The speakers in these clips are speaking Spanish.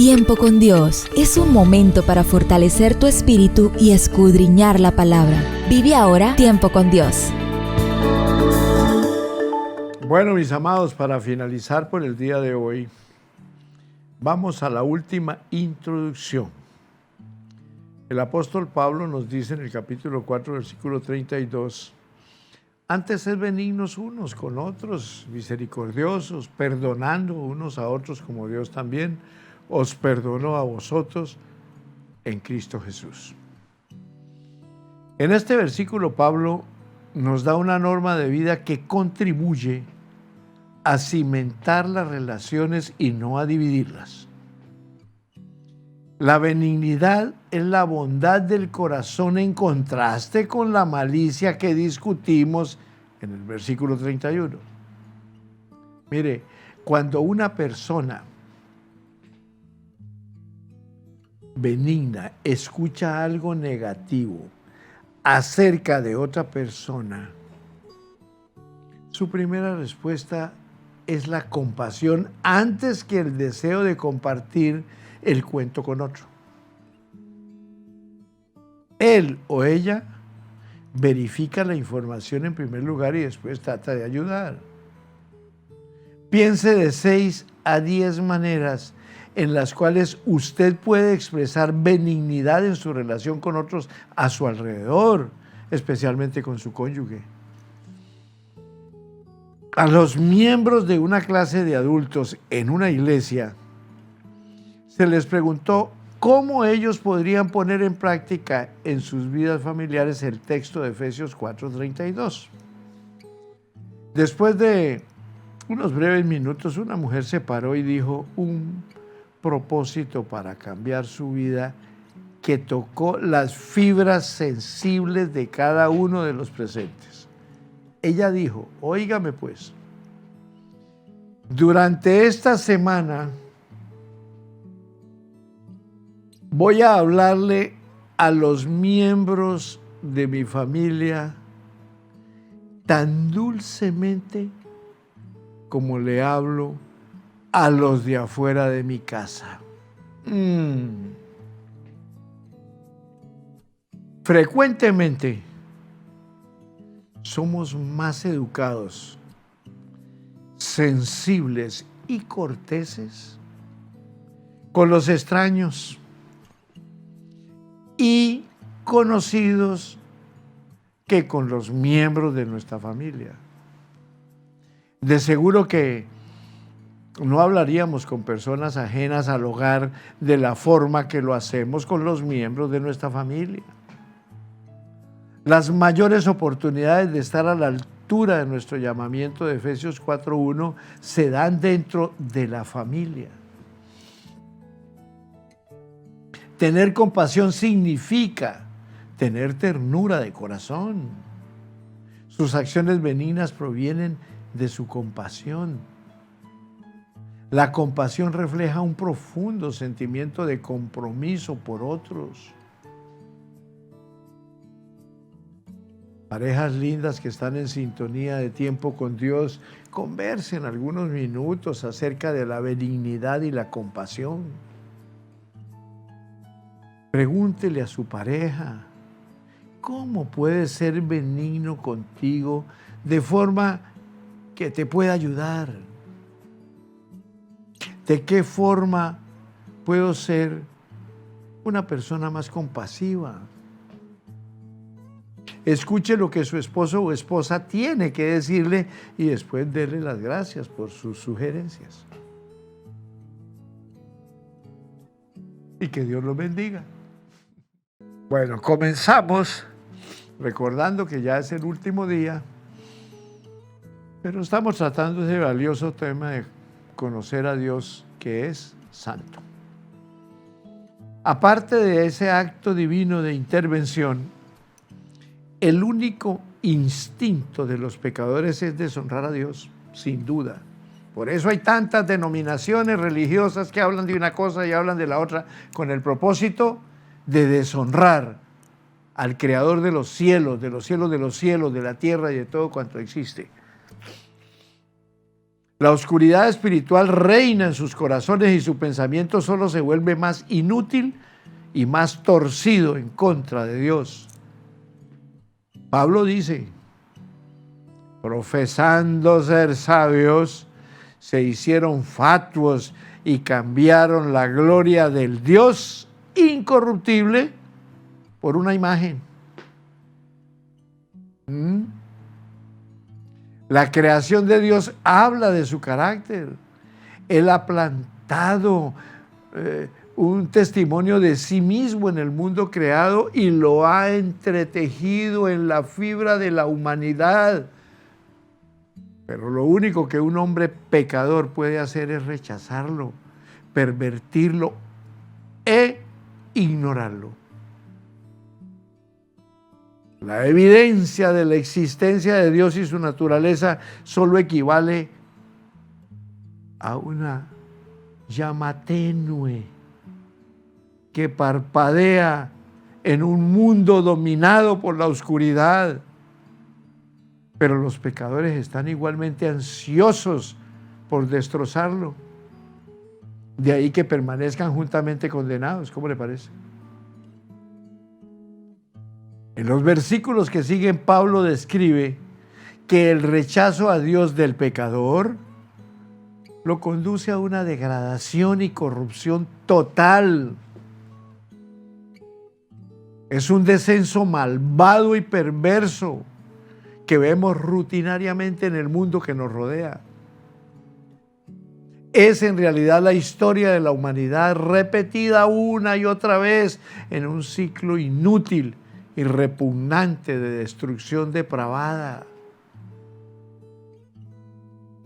Tiempo con Dios es un momento para fortalecer tu espíritu y escudriñar la palabra. Vive ahora Tiempo con Dios. Bueno, mis amados, para finalizar por el día de hoy, vamos a la última introducción. El apóstol Pablo nos dice en el capítulo 4, versículo 32, antes sed benignos unos con otros, misericordiosos, perdonando unos a otros como Dios también os perdonó a vosotros en Cristo Jesús. En este versículo Pablo nos da una norma de vida que contribuye a cimentar las relaciones y no a dividirlas. La benignidad es la bondad del corazón en contraste con la malicia que discutimos en el versículo 31. Mire, cuando una persona benigna escucha algo negativo acerca de otra persona, su primera respuesta es la compasión antes que el deseo de compartir el cuento con otro. Él o ella verifica la información en primer lugar y después trata de ayudar. Piense de 6 a 10 maneras en las cuales usted puede expresar benignidad en su relación con otros a su alrededor, especialmente con su cónyuge. A los miembros de una clase de adultos en una iglesia se les preguntó cómo ellos podrían poner en práctica en sus vidas familiares el texto de Efesios 4:32. Después de unos breves minutos, una mujer se paró y dijo un propósito para cambiar su vida que tocó las fibras sensibles de cada uno de los presentes. Ella dijo, óigame pues, durante esta semana voy a hablarle a los miembros de mi familia tan dulcemente como le hablo a los de afuera de mi casa. Frecuentemente somos más educados, sensibles y corteses con los extraños y conocidos que con los miembros de nuestra familia. De seguro que no hablaríamos con personas ajenas al hogar de la forma que lo hacemos con los miembros de nuestra familia. Las mayores oportunidades de estar a la altura de nuestro llamamiento de Efesios 4:1 se dan dentro de la familia. Tener compasión significa tener ternura de corazón. Sus acciones benignas provienen de su compasión. La compasión refleja un profundo sentimiento de compromiso por otros. Parejas lindas que están en sintonía de tiempo con Dios, conversen algunos minutos acerca de la benignidad y la compasión. Pregúntele a su pareja, ¿cómo puede ser benigno contigo de forma que te pueda ayudar? ¿De qué forma puedo ser una persona más compasiva? Escuche lo que su esposo o esposa tiene que decirle y después déle las gracias por sus sugerencias. Y que Dios los bendiga. Bueno, comenzamos recordando que ya es el último día, pero estamos tratando ese valioso tema de conocer a Dios que es santo. Aparte de ese acto divino de intervención, el único instinto de los pecadores es deshonrar a Dios, sin duda. Por eso hay tantas denominaciones religiosas que hablan de una cosa y hablan de la otra, con el propósito de deshonrar al Creador de los cielos, de los cielos de los cielos, de la tierra y de todo cuanto existe. La oscuridad espiritual reina en sus corazones y su pensamiento solo se vuelve más inútil y más torcido en contra de Dios. Pablo dice, profesando ser sabios, se hicieron fatuos y cambiaron la gloria del Dios incorruptible por una imagen. La creación de Dios habla de su carácter. Él ha plantado un testimonio de sí mismo en el mundo creado y lo ha entretejido en la fibra de la humanidad. Pero lo único que un hombre pecador puede hacer es rechazarlo, pervertirlo e ignorarlo. La evidencia de la existencia de Dios y su naturaleza solo equivale a una llama tenue que parpadea en un mundo dominado por la oscuridad. Pero los pecadores están igualmente ansiosos por destrozarlo. De ahí que permanezcan juntamente condenados. ¿Cómo le parece? En los versículos que siguen, Pablo describe que el rechazo a Dios del pecador lo conduce a una degradación y corrupción total. Es un descenso malvado y perverso que vemos rutinariamente en el mundo que nos rodea. Es en realidad la historia de la humanidad repetida una y otra vez en un ciclo inútil y repugnante de destrucción depravada.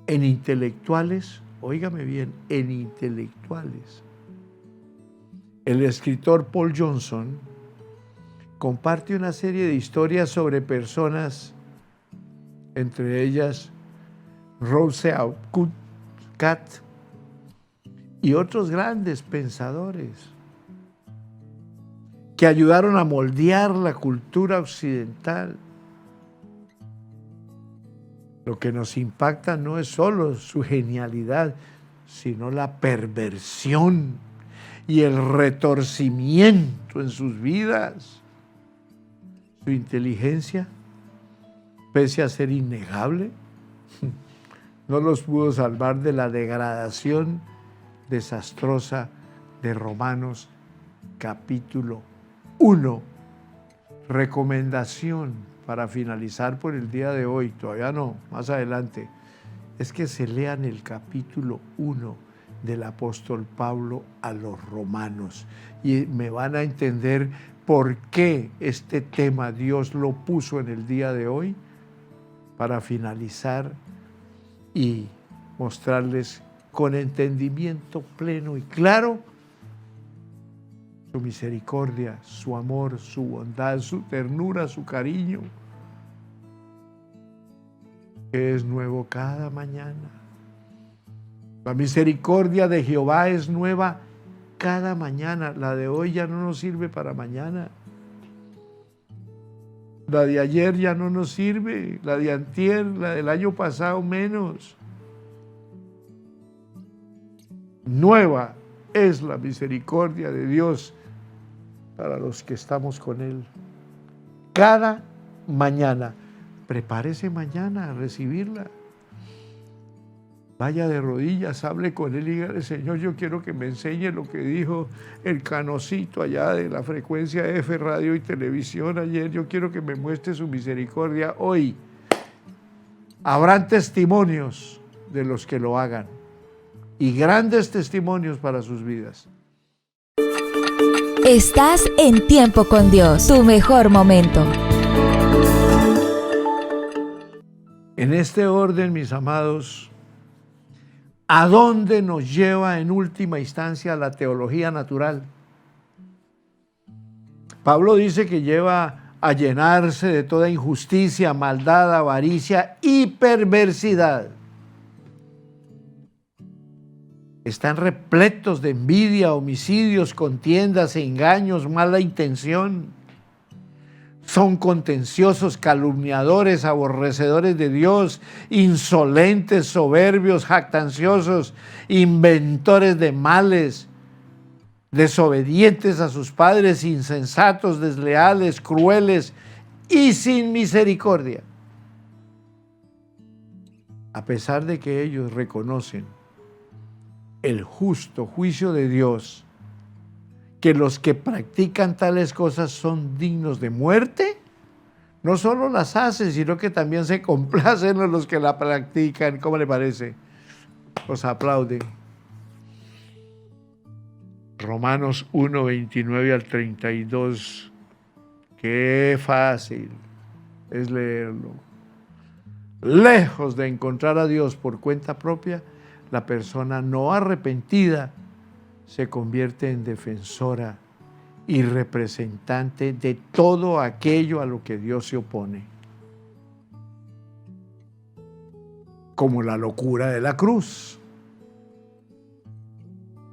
En intelectuales, óigame bien, en intelectuales. El escritor Paul Johnson comparte una serie de historias sobre personas, entre ellas Rousseau, Cat y otros grandes pensadores que ayudaron a moldear la cultura occidental. Lo que nos impacta no es solo su genialidad, sino la perversión y el retorcimiento en sus vidas. Su inteligencia, pese a ser innegable, no los pudo salvar de la degradación desastrosa de Romanos capítulo 1. Recomendación para finalizar por el día de hoy, todavía no, más adelante, es que se lean el capítulo 1 del apóstol Pablo a los romanos y me van a entender por qué este tema Dios lo puso en el día de hoy para finalizar y mostrarles con entendimiento pleno y claro su misericordia, su amor, su bondad, su ternura, su cariño, que es nuevo cada mañana. La misericordia de Jehová es nueva cada mañana. La de hoy ya no nos sirve para mañana. La de ayer ya no nos sirve, la de antier, la del año pasado menos. Nueva es la misericordia de Dios para los que estamos con Él. Cada mañana. Prepárese mañana a recibirla. Vaya de rodillas, hable con Él y dígale: Señor, yo quiero que me enseñe lo que dijo el Canocito allá de la frecuencia F Radio y Televisión ayer. Yo quiero que me muestre su misericordia hoy. Habrán testimonios de los que lo hagan y grandes testimonios para sus vidas. Estás en Tiempo con Dios, tu mejor momento. En este orden, mis amados, ¿a dónde nos lleva en última instancia la teología natural? Pablo dice que lleva a llenarse de toda injusticia, maldad, avaricia y perversidad. Están repletos de envidia, homicidios, contiendas, engaños, mala intención. Son contenciosos, calumniadores, aborrecedores de Dios, insolentes, soberbios, jactanciosos, inventores de males, desobedientes a sus padres, insensatos, desleales, crueles y sin misericordia. A pesar de que ellos reconocen el justo juicio de Dios, que los que practican tales cosas son dignos de muerte, no solo las hacen, sino que también se complacen en los que la practican. ¿Cómo le parece? Los aplauden. Romanos 1, 29 al 32. Qué fácil es leerlo. Lejos de encontrar a Dios por cuenta propia, la persona no arrepentida se convierte en defensora y representante de todo aquello a lo que Dios se opone. Como la locura de la cruz.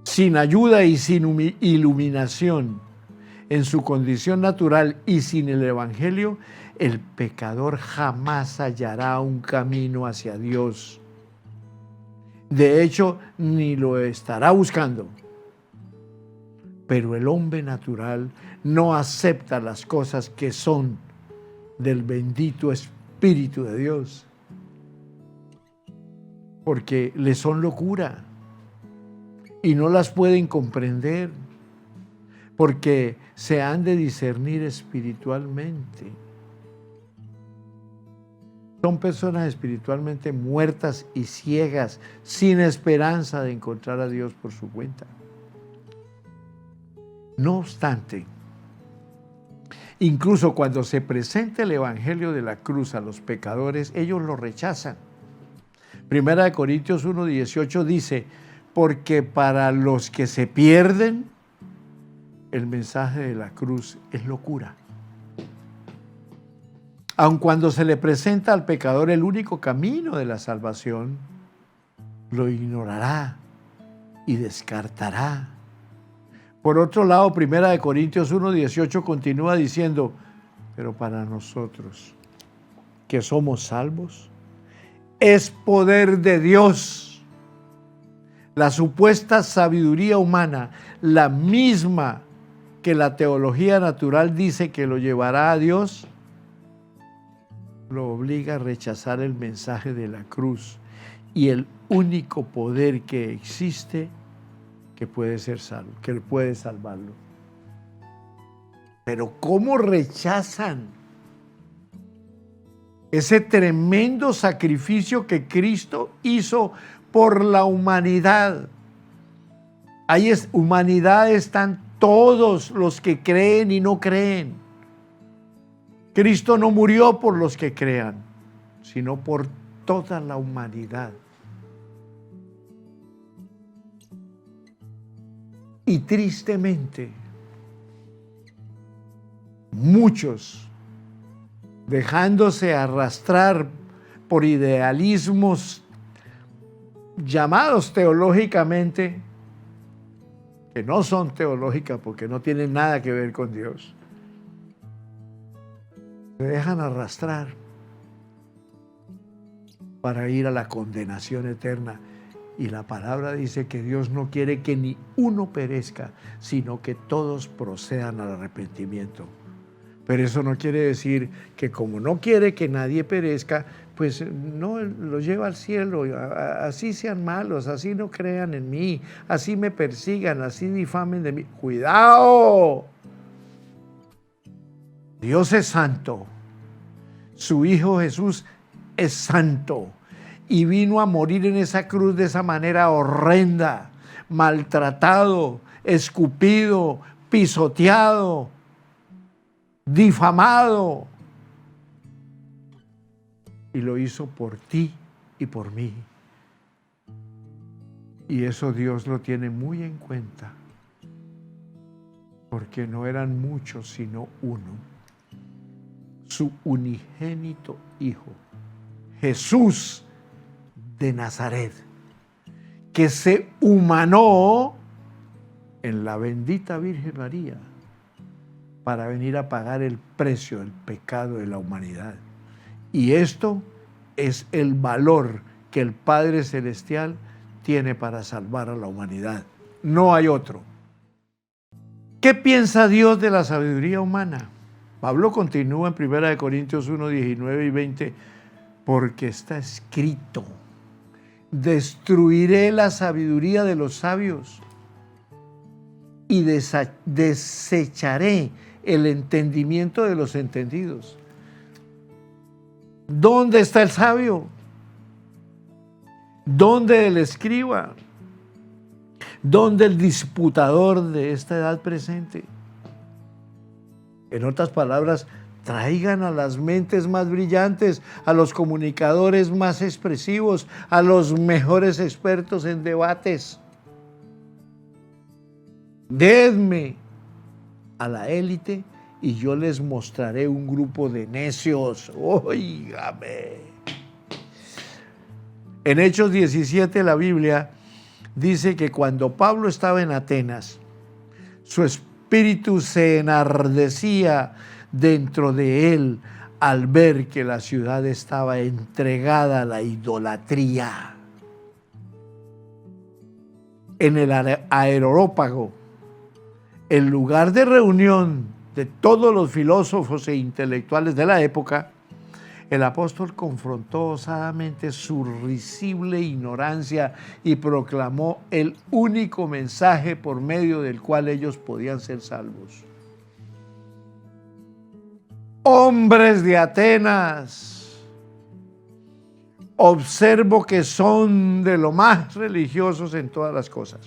Sin ayuda y sin iluminación, en su condición natural y sin el Evangelio, el pecador jamás hallará un camino hacia Dios. De hecho, ni lo estará buscando. Pero el hombre natural no acepta las cosas que son del bendito Espíritu de Dios, porque le son locura y no las pueden comprender, porque se han de discernir espiritualmente. Son personas espiritualmente muertas y ciegas, sin esperanza de encontrar a Dios por su cuenta. No obstante, incluso cuando se presenta el Evangelio de la cruz a los pecadores, ellos lo rechazan. Primera de Corintios 1:18 dice, porque para los que se pierden, el mensaje de la cruz es locura. Aun cuando se le presenta al pecador el único camino de la salvación, lo ignorará y descartará. Por otro lado, Primera de Corintios 1:18 continúa diciendo, pero para nosotros que somos salvos, es poder de Dios. La supuesta sabiduría humana, la misma que la teología natural dice que lo llevará a Dios, lo obliga a rechazar el mensaje de la cruz y el único poder que existe que puede ser salvo, que puede salvarlo. Pero ¿cómo rechazan ese tremendo sacrificio que Cristo hizo por la humanidad? Ahí humanidad están todos los que creen y no creen. Cristo no murió por los que crean, sino por toda la humanidad. Y tristemente, muchos, dejándose arrastrar por idealismos llamados teológicamente, que no son teológicas porque no tienen nada que ver con Dios, se dejan arrastrar para ir a la condenación eterna. Y la palabra dice que Dios no quiere que ni uno perezca, sino que todos procedan al arrepentimiento. Pero eso no quiere decir que como no quiere que nadie perezca, pues no lo lleva al cielo. Así sean malos, así no crean en mí, así me persigan, así difamen de mí. ¡Cuidado! Dios es santo. Su Hijo Jesús es santo. Y vino a morir en esa cruz de esa manera horrenda, maltratado, escupido, pisoteado, difamado. Y lo hizo por ti y por mí. Y eso Dios lo tiene muy en cuenta, porque no eran muchos, sino uno. Su unigénito Hijo, Jesús de Nazaret, que se humanó en la bendita Virgen María para venir a pagar el precio del pecado de la humanidad. Y esto es el valor que el Padre Celestial tiene para salvar a la humanidad. No hay otro. ¿Qué piensa Dios de la sabiduría humana? Pablo continúa en 1 Corintios 1, 19 y 20, porque está escrito: destruiré la sabiduría de los sabios y desecharé el entendimiento de los entendidos. ¿Dónde está el sabio? ¿Dónde el escriba? ¿Dónde el disputador de esta edad presente? En otras palabras, traigan a las mentes más brillantes, a los comunicadores más expresivos, a los mejores expertos en debates. Denme a la élite y yo les mostraré un grupo de necios. Óigame. En Hechos 17 la Biblia dice que cuando Pablo estaba en Atenas, su espíritu se enardecía dentro de él al ver que la ciudad estaba entregada a la idolatría. En el Areópago, el lugar de reunión de todos los filósofos e intelectuales de la época, el apóstol confrontó osadamente su risible ignorancia y proclamó el único mensaje por medio del cual ellos podían ser salvos. Hombres de Atenas, observo que son de lo más religiosos en todas las cosas.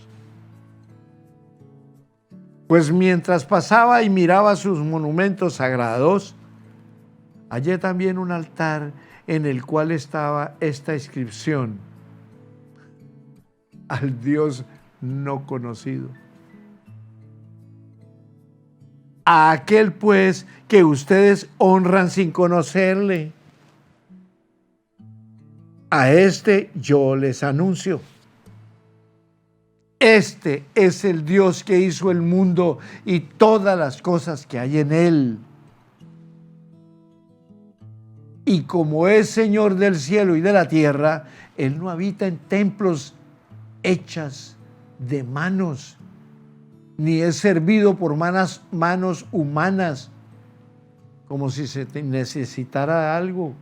Pues mientras pasaba y miraba sus monumentos sagrados, hallé también un altar en el cual estaba esta inscripción: al Dios no conocido. A aquel pues que ustedes honran sin conocerle, a este yo les anuncio. Este es el Dios que hizo el mundo y todas las cosas que hay en él. Y como es Señor del cielo y de la tierra, Él no habita en templos hechas de manos, ni es servido por manos humanas, como si se necesitara algo,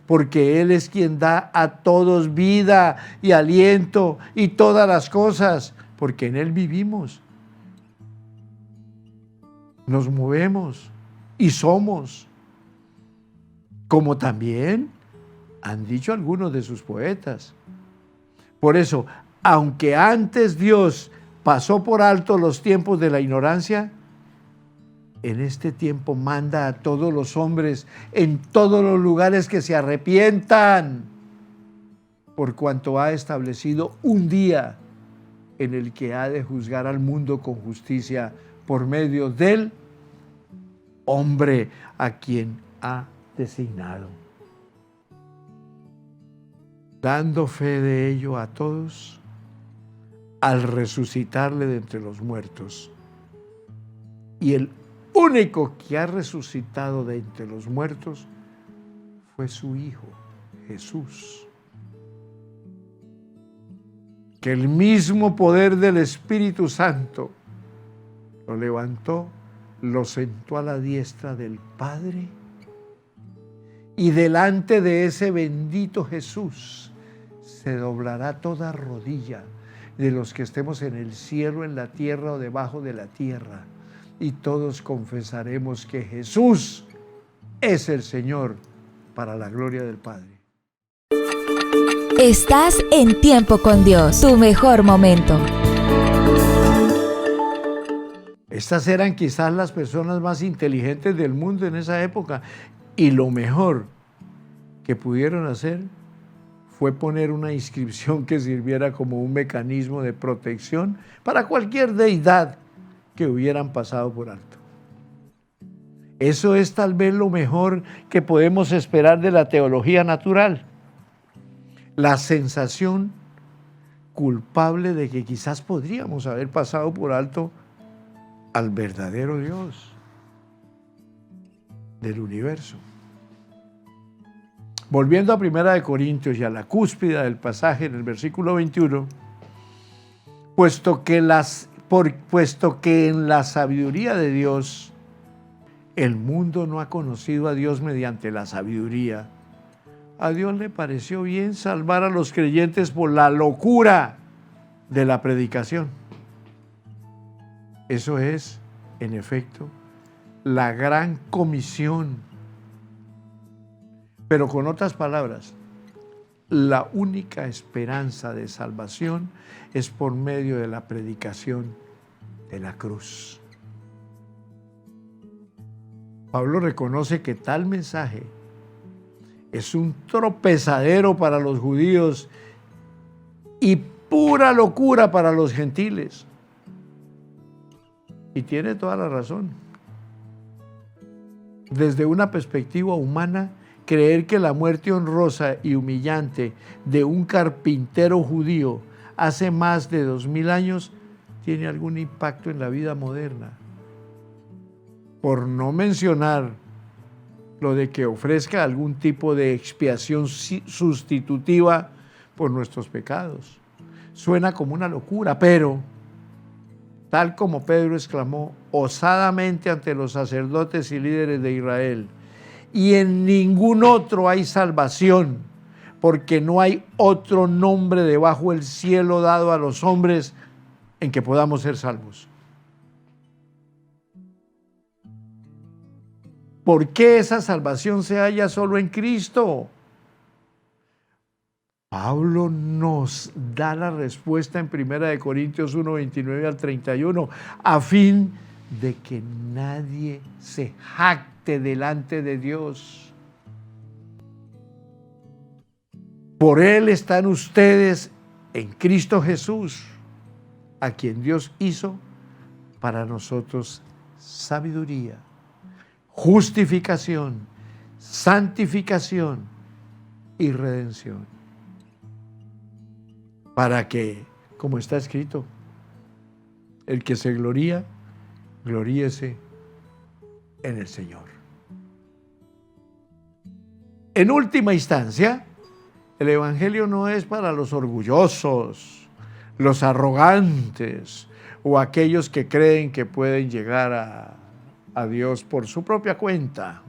porque Él es quien da a todos vida y aliento y todas las cosas, porque en Él vivimos, nos movemos y somos. Como también han dicho algunos de sus poetas. Por eso, aunque antes Dios pasó por alto los tiempos de la ignorancia, en este tiempo manda a todos los hombres en todos los lugares que se arrepientan, por cuanto ha establecido un día en el que ha de juzgar al mundo con justicia por medio del hombre a quien ha designado, dando fe de ello a todos al resucitarle de entre los muertos. Y el único que ha resucitado de entre los muertos fue su Hijo, Jesús. Que el mismo poder del Espíritu Santo lo levantó, lo sentó a la diestra del Padre. Y delante de ese bendito Jesús se doblará toda rodilla de los que estemos en el cielo, en la tierra o debajo de la tierra. Y todos confesaremos que Jesús es el Señor, para la gloria del Padre. Estás en Tiempo con Dios, tu mejor momento. Estas eran quizás las personas más inteligentes del mundo en esa época. Y lo mejor que pudieron hacer fue poner una inscripción que sirviera como un mecanismo de protección para cualquier deidad que hubieran pasado por alto. Eso es tal vez lo mejor que podemos esperar de la teología natural. La sensación culpable de que quizás podríamos haber pasado por alto al verdadero Dios. del universo. Volviendo a 1 Corintios y a la cúspide del pasaje en el versículo 21, puesto que en la sabiduría de Dios el mundo no ha conocido a Dios mediante la sabiduría, a Dios le pareció bien salvar a los creyentes por la locura de la predicación. Eso es, en efecto, la gran comisión. Pero con otras palabras, la única esperanza de salvación es por medio de la predicación de la cruz. Pablo reconoce que tal mensaje es un tropezadero para los judíos y pura locura para los gentiles. Y tiene toda la razón. Desde una perspectiva humana, creer que la muerte honrosa y humillante de un carpintero judío hace más de 2000 años tiene algún impacto en la vida moderna. Por no mencionar lo de que ofrezca algún tipo de expiación sustitutiva por nuestros pecados. Suena como una locura, pero tal como Pedro exclamó osadamente ante los sacerdotes y líderes de Israel, y en ningún otro hay salvación, porque no hay otro nombre debajo del cielo dado a los hombres en que podamos ser salvos. ¿Por qué esa salvación se halla solo en Cristo? Pablo nos da la respuesta en 1 Corintios 1, 29 al 31, a fin de que nadie se jacte delante de Dios. Por Él están ustedes en Cristo Jesús, a quien Dios hizo para nosotros sabiduría, justificación, santificación y redención. Para que, como está escrito, el que se gloría, gloríese en el Señor. En última instancia, el Evangelio no es para los orgullosos, los arrogantes o aquellos que creen que pueden llegar a Dios por su propia cuenta.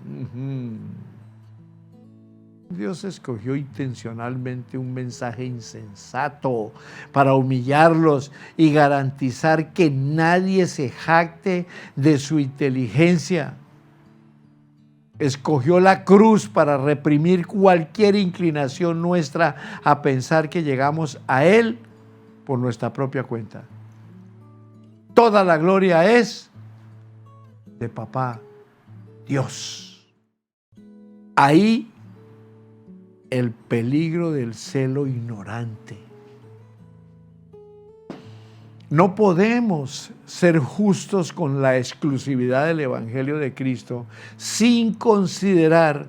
Dios escogió intencionalmente un mensaje insensato para humillarlos y garantizar que nadie se jacte de su inteligencia. Escogió la cruz para reprimir cualquier inclinación nuestra a pensar que llegamos a Él por nuestra propia cuenta. Toda la gloria es de Papá Dios. Ahí el peligro del celo ignorante. No podemos ser justos con la exclusividad del Evangelio de Cristo sin considerar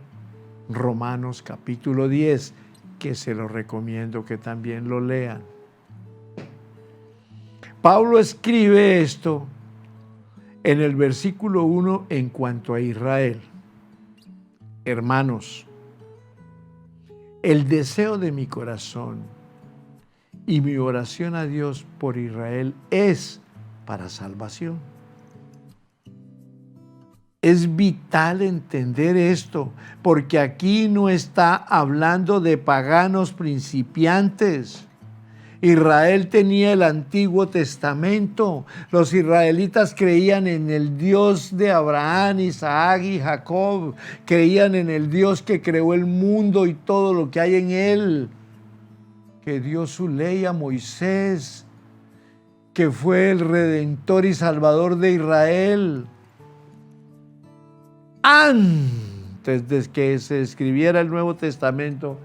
Romanos capítulo 10, que se lo recomiendo que también lo lean. Pablo escribe esto en el versículo 1 en cuanto a Israel. Hermanos, el deseo de mi corazón y mi oración a Dios por Israel es para salvación. Es vital entender esto, porque aquí no está hablando de paganos principiantes. Israel tenía el Antiguo Testamento. Los israelitas creían en el Dios de Abraham, Isaac y Jacob. Creían en el Dios que creó el mundo y todo lo que hay en él, que dio su ley a Moisés, que fue el Redentor y Salvador de Israel. Antes de que se escribiera el Nuevo Testamento,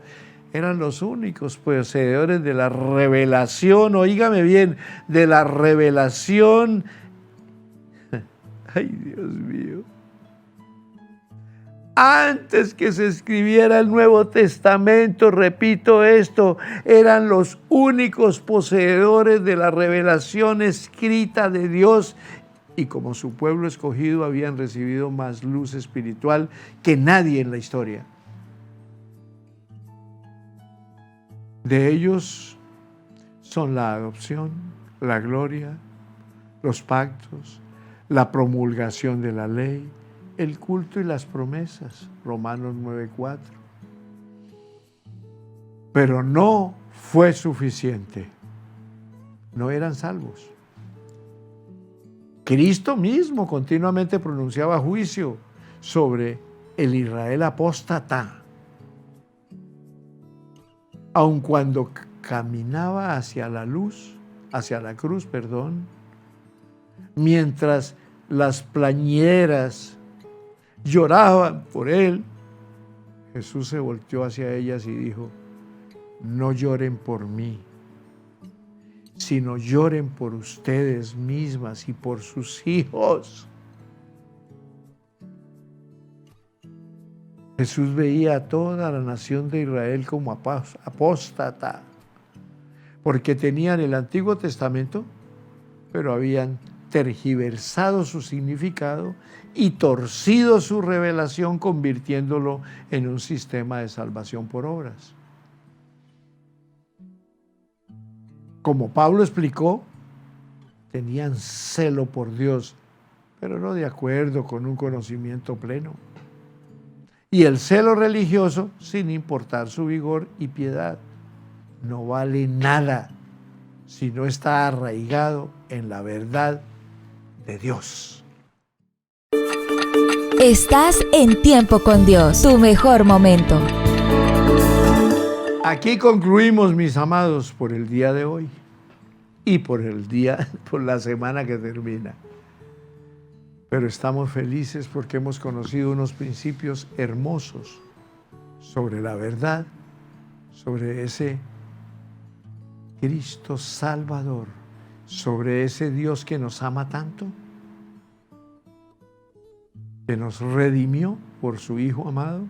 eran los únicos poseedores de la revelación, oígame bien, de la revelación. Ay, Dios mío. Antes que se escribiera el Nuevo Testamento, repito esto, eran los únicos poseedores de la revelación escrita de Dios y como su pueblo escogido habían recibido más luz espiritual que nadie en la historia. De ellos son la adopción, la gloria, los pactos, la promulgación de la ley, el culto y las promesas, Romanos 9:4. Pero no fue suficiente. No eran salvos. Cristo mismo continuamente pronunciaba juicio sobre el Israel apóstata, aun cuando caminaba hacia la luz, hacia la cruz, mientras las plañideras lloraban por él, Jesús se volteó hacia ellas y dijo: no lloren por mí, sino lloren por ustedes mismas y por sus hijos. Jesús veía a toda la nación de Israel como apóstata, porque tenían el Antiguo Testamento, pero habían tergiversado su significado y torcido su revelación, convirtiéndolo en un sistema de salvación por obras. Como Pablo explicó, tenían celo por Dios, pero no de acuerdo con un conocimiento pleno. Y el celo religioso, sin importar su vigor y piedad, no vale nada si no está arraigado en la verdad de Dios. Estás en Tiempo con Dios, tu mejor momento. Aquí concluimos, mis amados, por el día de hoy y por la semana que termina. Pero estamos felices porque hemos conocido unos principios hermosos sobre la verdad, sobre ese Cristo Salvador, sobre ese Dios que nos ama tanto, que nos redimió por su Hijo amado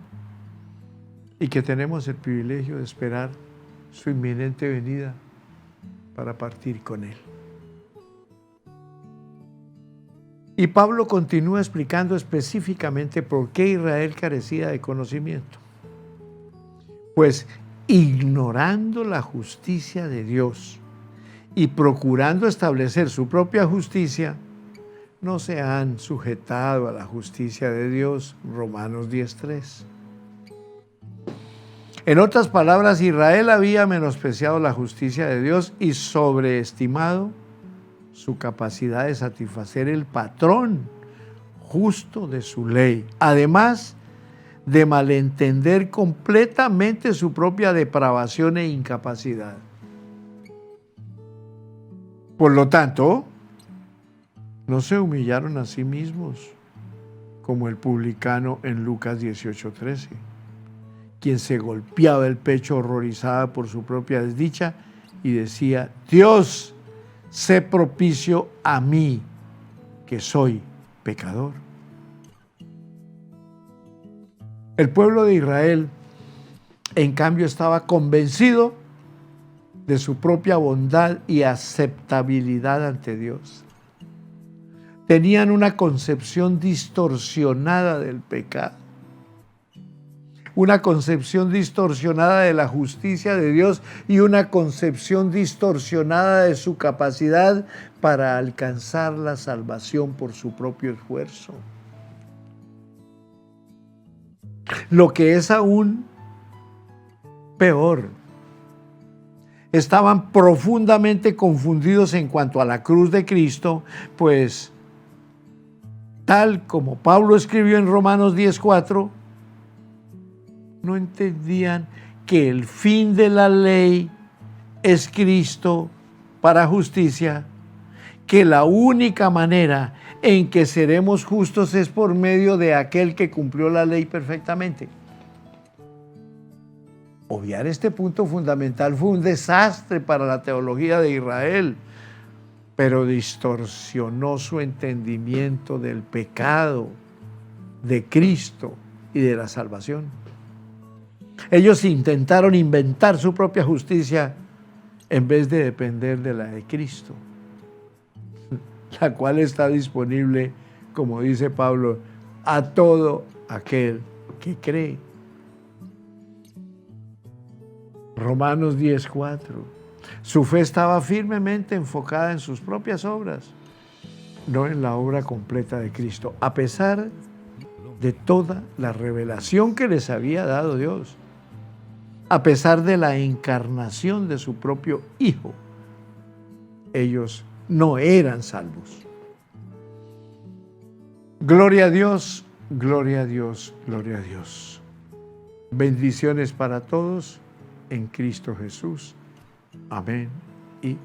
y que tenemos el privilegio de esperar su inminente venida para partir con Él. Y Pablo continúa explicando específicamente por qué Israel carecía de conocimiento. Pues ignorando la justicia de Dios y procurando establecer su propia justicia, no se han sujetado a la justicia de Dios, Romanos 10:3. En otras palabras, Israel había menospreciado la justicia de Dios y sobreestimado su capacidad de satisfacer el patrón justo de su ley, además de malentender completamente su propia depravación e incapacidad. Por lo tanto, no se humillaron a sí mismos, como el publicano en Lucas 18:13, quien se golpeaba el pecho horrorizada por su propia desdicha y decía: Dios, sé propicio a mí, que soy pecador. El pueblo de Israel, en cambio, estaba convencido de su propia bondad y aceptabilidad ante Dios. Tenían una concepción distorsionada del pecado, una concepción distorsionada de la justicia de Dios y una concepción distorsionada de su capacidad para alcanzar la salvación por su propio esfuerzo. Lo que es aún peor, estaban profundamente confundidos en cuanto a la cruz de Cristo, pues tal como Pablo escribió en Romanos 10:4, no entendían que el fin de la ley es Cristo para justicia, que la única manera en que seremos justos es por medio de aquel que cumplió la ley perfectamente. Obviar este punto fundamental fue un desastre para la teología de Israel, pero distorsionó su entendimiento del pecado, de Cristo y de la salvación. Ellos intentaron inventar su propia justicia en vez de depender de la de Cristo. la cual está disponible, como dice Pablo, a todo aquel que cree. Romanos 10:4. Su fe estaba firmemente enfocada en sus propias obras, no en la obra completa de Cristo, a pesar de toda la revelación que les había dado Dios, a pesar de la encarnación de su propio Hijo. Ellos no eran salvos. Gloria a Dios, gloria a Dios, gloria a Dios. Bendiciones para todos en Cristo Jesús. Amén y